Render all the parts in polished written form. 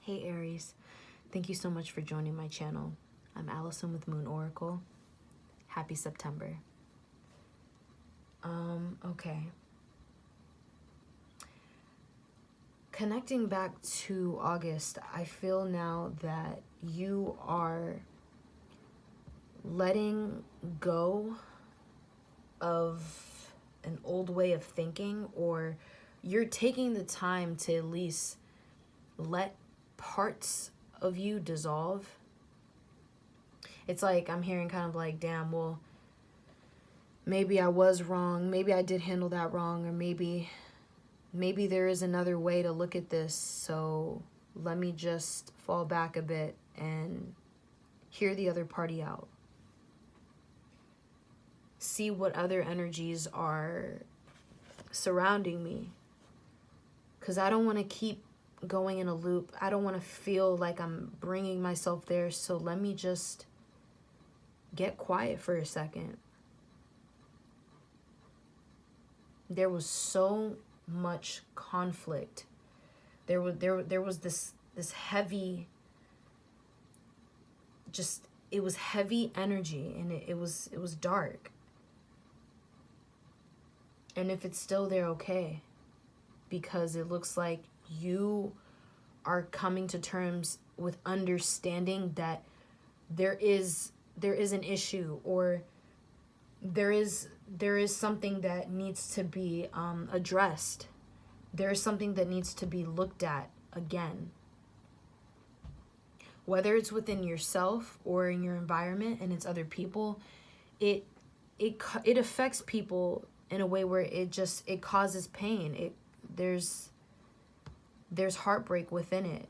Hey Aries, thank you so much for joining my channel. I'm Allison with Moon Oracle. Happy September. Okay. Connecting back to August, I feel now that you are letting go of an old way of thinking, or you're taking the time to at least let parts of you dissolve. It's like I'm hearing kind of like, damn, well, maybe I was wrong. Maybe I did handle that wrong, or maybe there is another way to look at this. So let me just fall back a bit and hear the other party out. See what other energies are surrounding me. Because I don't want to keep going in a loop. I don't want to feel like I'm bringing myself there. So let me just get quiet for a second. There was so much conflict. There was this heavy, just, it was heavy energy, and it was dark. And if it's still there, okay, because it looks like you are coming to terms with understanding that there is an issue, or there is something that needs to be addressed. There is something that needs to be looked at again. Whether it's within yourself or in your environment and it's other people, it affects people in a way where it causes pain. There's heartbreak within it.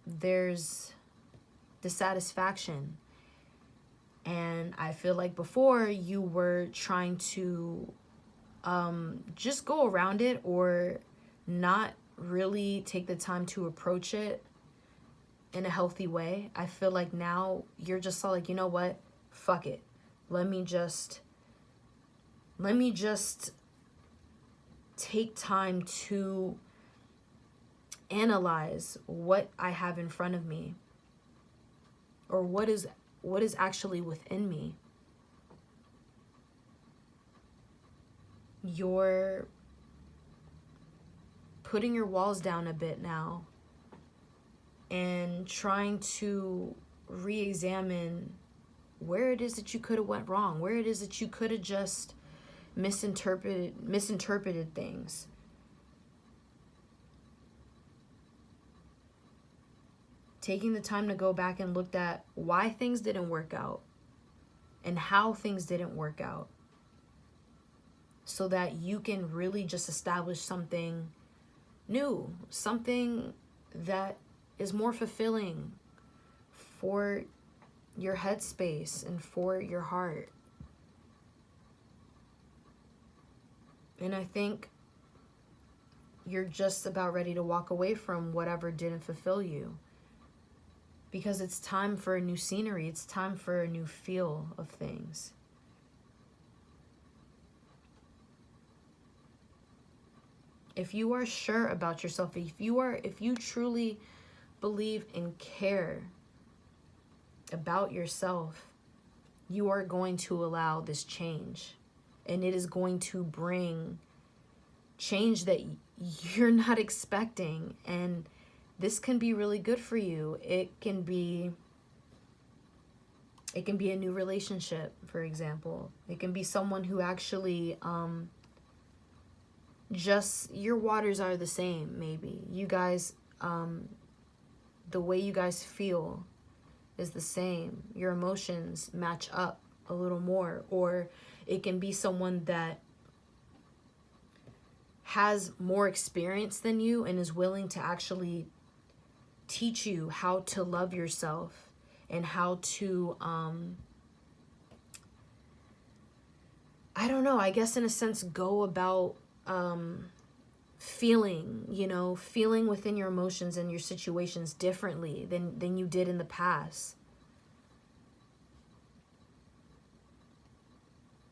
There's dissatisfaction. And I feel like before you were trying to just go around it, or not really take the time to approach it in a healthy way. I feel like now you're just all like, you know what? Fuck it. Let me just take time to analyze what I have in front of me, or what is actually within me. You're putting your walls down a bit now and trying to re-examine where it is that you could have went wrong, where it is that you could have just misinterpreted things. Taking the time to go back and look at why things didn't work out and how things didn't work out, so that you can really just establish something new, something that is more fulfilling for your headspace and for your heart. And I think you're just about ready to walk away from whatever didn't fulfill you, because it's time for a new scenery. It's time for a new feel of things. If you are sure about yourself, if you truly believe and care about yourself, you are going to allow this change. And it is going to bring change that you're not expecting. And this can be really good for you. It can be a new relationship, for example. It can be someone who actually just, your waters are the same. Maybe you guys, the way you guys feel is the same. Your emotions match up a little more. Or it can be someone that has more experience than you and is willing to actually teach you how to love yourself and how to I don't know, I guess in a sense go about feeling within your emotions and your situations differently than you did in the past.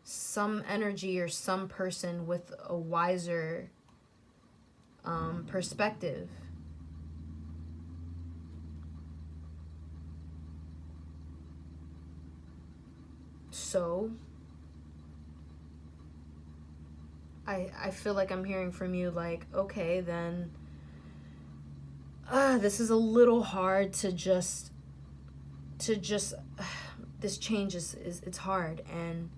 Some energy or some person with a wiser perspective. So I feel like I'm hearing from you like, okay, then this is a little hard to just this change is it's hard, and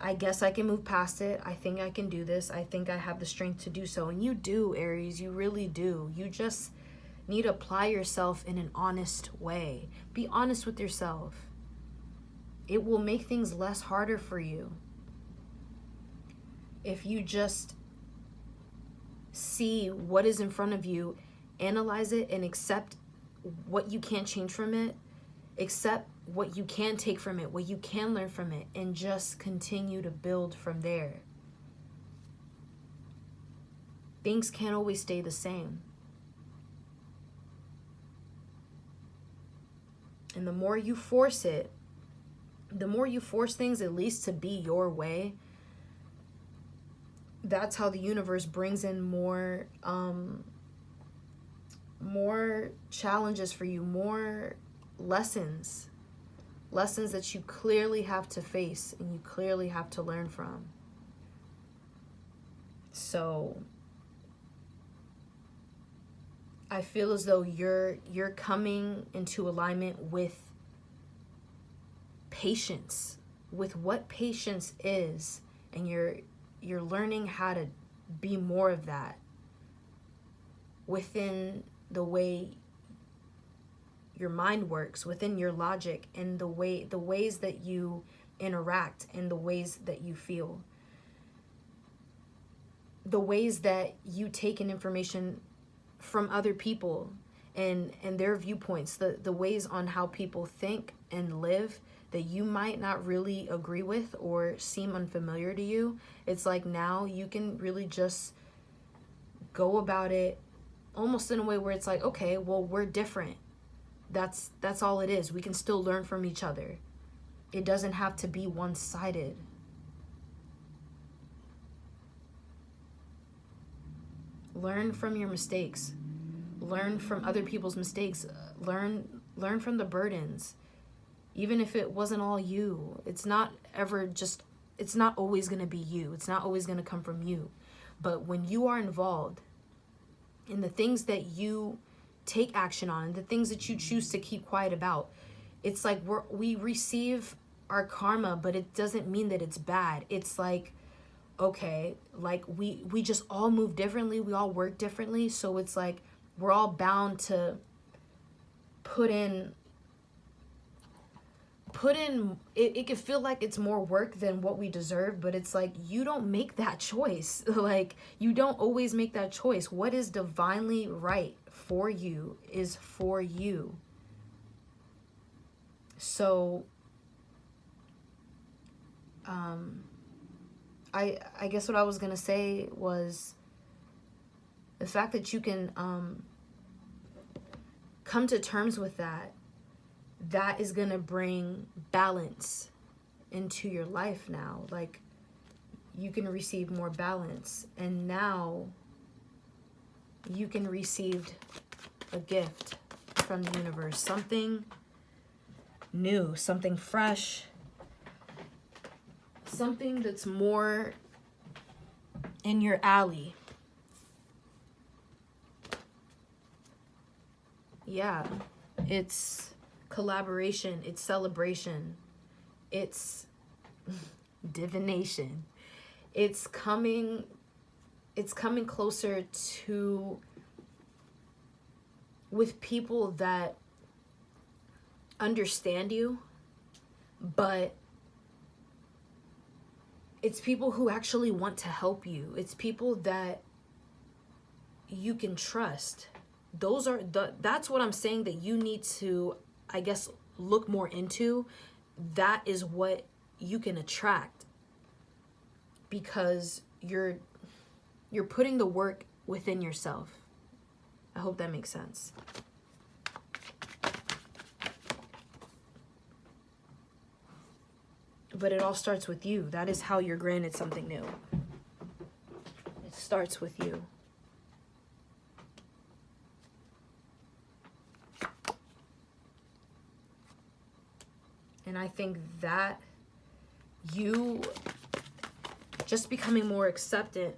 I guess I can move past it. I think I can do this. I think I have the strength to do so. And you do, Aries. You really do. You just need to apply yourself in an honest way. Be honest with yourself. It will make things less harder for you if you just see what is in front of you, analyze it, and accept what you can't change from it. Accept what you can take from it, what you can learn from it, and just continue to build from there. Things can't always stay the same. And the more you force it, the more you force things at least to be your way, that's how the universe brings in more challenges for you, more lessons that you clearly have to face and you clearly have to learn from. So I feel as though you're coming into alignment with patience, with what patience is, and you're learning how to be more of that within the way your mind works, within your logic, and the ways that you interact, and the ways that you feel, the ways that you take in information from other people and their viewpoints, the ways on how people think and live that you might not really agree with or seem unfamiliar to you. It's like now you can really just go about it almost in a way where it's like, okay, well, we're different. That's all it is. We can still learn from each other. It doesn't have to be one-sided. Learn from your mistakes. Learn from other people's mistakes. Learn from the burdens. Even if it wasn't all you. It's not always going to be you. It's not always going to come from you. But when you are involved in the things that you take action on, and the things that you choose to keep quiet about, it's like we receive our karma, but it doesn't mean that it's bad. It's like, okay, like we just all move differently, we all work differently, so it's like we're all bound to put in it can feel like it's more work than what we deserve, but it's like you don't make that choice. Like you don't always make that choice. What is divinely right for you is for you. So I guess what I was gonna say was the fact that you can come to terms with that is gonna bring balance into your life now. Like you can receive more balance, and now you can receive a gift from the universe, something new, something fresh, something that's more in your alley. Yeah, it's collaboration, it's celebration, it's divination. It's coming closer to with people that understand you, but it's people who actually want to help you. It's people that you can trust. That's what I'm saying that you need to, I guess, look more into. That is what you can attract, because you're putting the work within yourself. I hope that makes sense. But it all starts with you. That is how you're granted something new. It starts with you. And I think that you just becoming more accepting,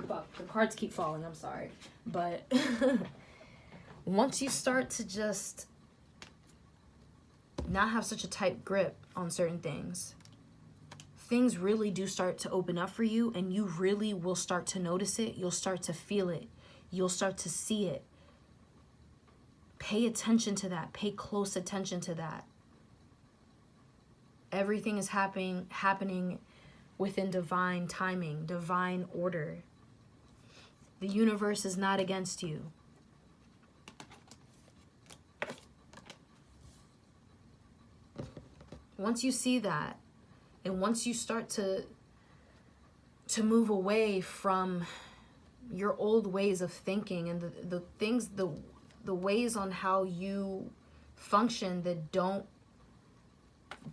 fuck, the cards keep falling, I'm sorry. But once you start to just not have such a tight grip on certain things, things really do start to open up for you, and you really will start to notice it. You'll start to feel it. You'll start to see it. Pay attention to that. Pay close attention to that. Everything is happening within divine timing, divine order. The universe is not against you. Once you see that, and once you start to move away from your old ways of thinking and the ways on how you function that don't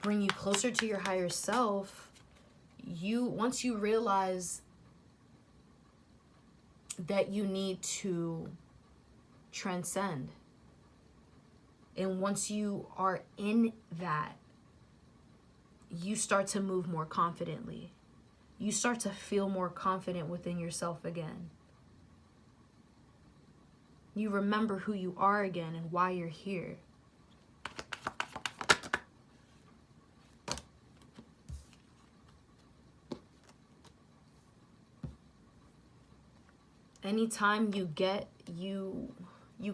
bring you closer to your higher self, once you realize that you need to transcend, and once you are in that, you start to move more confidently. You start to feel more confident within yourself again. You remember who you are again and why you're here. Anytime you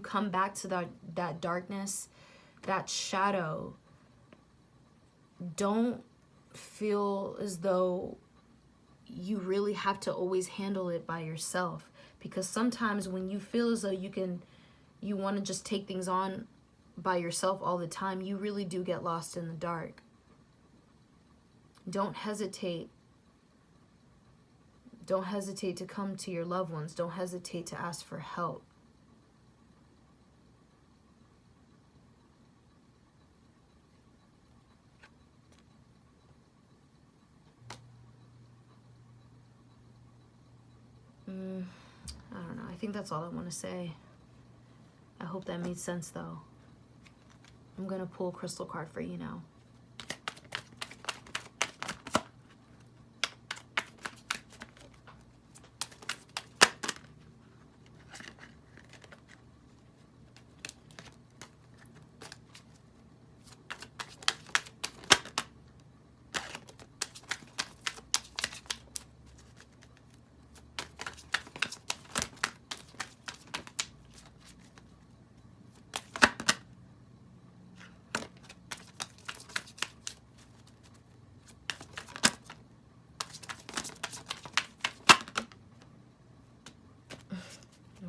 come back to that darkness, that shadow, don't feel as though you really have to always handle it by yourself. Because sometimes when you feel as though you want to just take things on by yourself all the time, you really do get lost in the dark. Don't hesitate. Don't hesitate to come to your loved ones. Don't hesitate to ask for help. I don't know. I think that's all I want to say. I hope that made sense, though. I'm going to pull a crystal card for you now.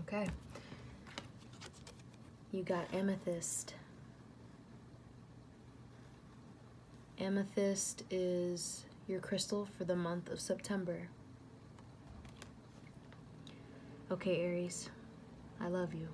Okay. You got amethyst. Amethyst is your crystal for the month of September. Okay, Aries, I love you.